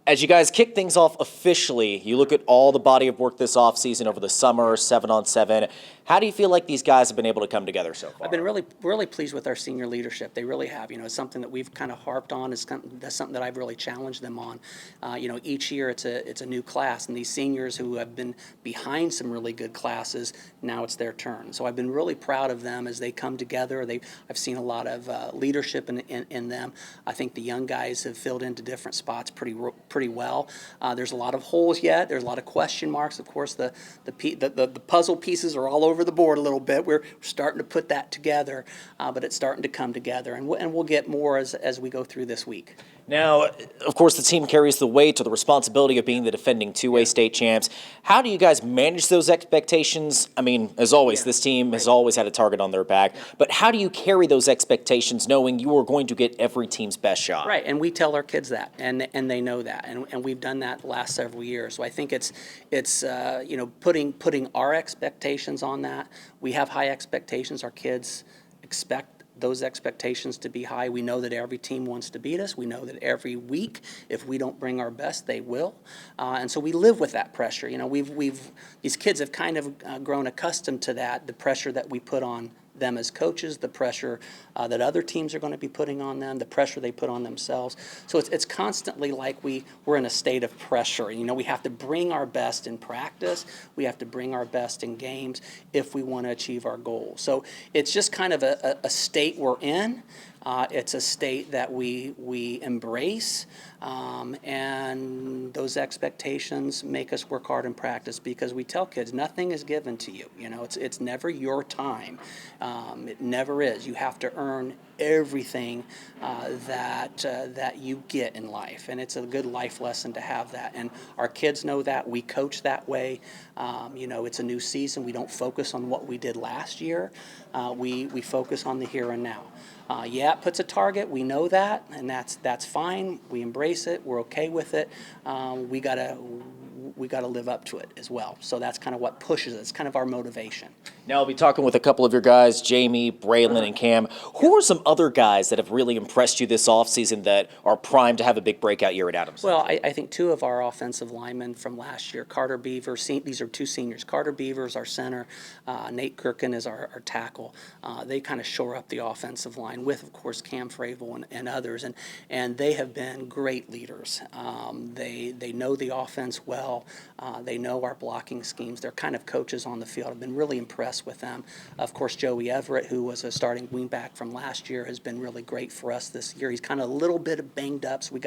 As you guys kick things off officially, you look at all the body of work this offseason over the summer, 7-on-7. How do you feel like these guys have been able to come together so far? I've been really pleased with our senior leadership. They really have. It's something that we've kind of harped on. That's something that I've really challenged them on. Each year it's a new class, and these seniors who have been behind some really good classes, now it's their turn. So I've been really proud of them as they come together. I've seen a lot of leadership in them. I think the young guys have filled into different spots pretty well. There's a lot of holes yet. There's a lot of question marks. Of course, the puzzle pieces are all over the board a little bit. We're starting to put that together, but it's starting to come together, and we'll get more as we go through this week. Now, of course, the team carries the weight or the responsibility of being the defending 2A state champs. How do you guys manage those expectations? I mean, as always, this team has always had a target on their back, but how do you carry those expectations knowing you are going to get every team's best shot? Right, and we tell our kids that, and they know that, and we've done that the last several years. So I think it's putting our expectations on that. We have high expectations. Our kids expect those expectations to be high. We know that every team wants to beat us. We know that every week, if we don't bring our best, they will, and so we live with that pressure. These kids have kind of grown accustomed to that, the pressure that we put on them as coaches, the pressure that other teams are going to be putting on them, the pressure they put on themselves. So it's constantly like we're in a state of pressure. We have to bring our best in practice. We have to bring our best in games if we want to achieve our goals. So it's just kind of a state we're in. It's a state that we embrace, and those expectations make us work hard in practice because we tell kids nothing is given to you. It's never your time. It never is. You have to earn everything that you get in life, and it's a good life lesson to have that. And our kids know that. We coach that way. It's a new season. We don't focus on what we did last year. We focus on the here and now. It puts a target. We know that, and that's fine. We embrace it. We're okay with it. We gotta live up to it as well. So that's kind of what pushes us. It's kind of our motivation. Now, I'll be talking with a couple of your guys, Jamie, Braylon, and Cam. Who are some other guys that have really impressed you this offseason that are primed to have a big breakout year at Adams? Well, I think two of our offensive linemen from last year, Carter Beaver, these are two seniors. Carter Beaver is our center. Nate Gherkin is our tackle. They kind of shore up the offensive line with, of course, Cam Fravel and others. And they have been great leaders. They know the offense well. They know our blocking schemes. They're kind of coaches on the field. I've been really impressed with them. Of course, Joey Everett, who was a starting wingback from last year, has been really great for us this year. He's kind of a little bit banged up, so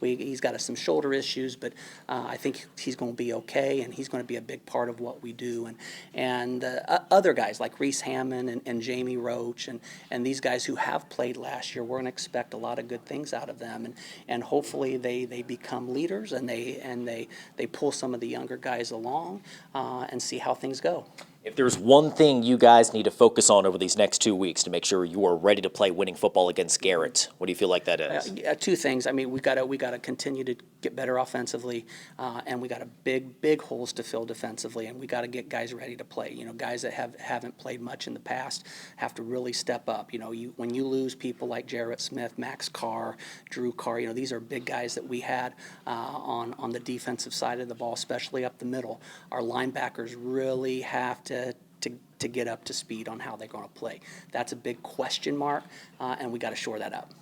he's got some shoulder issues, but I think he's going to be okay, and he's going to be a big part of what we do. And other guys like Reese Hammond and Jamie Roach and these guys who have played last year, we're going to expect a lot of good things out of them, and hopefully they become leaders and they pull some of the younger guys along and see how things go. If there's one thing you guys need to focus on over these next 2 weeks to make sure you are ready to play winning football against Garrett, what do you feel like that is? Two things. I mean, we got to continue to get better offensively, and we got big holes to fill defensively, and we got to get guys ready to play. Guys that haven't played much in the past have to really step up. When you lose people like Jarrett Smith, Max Carr, Drew Carr, these are big guys that we had on the defensive side of the ball, especially up the middle. Our linebackers really have to get up to speed on how they're going to play. That's a big question mark, and we got to shore that up.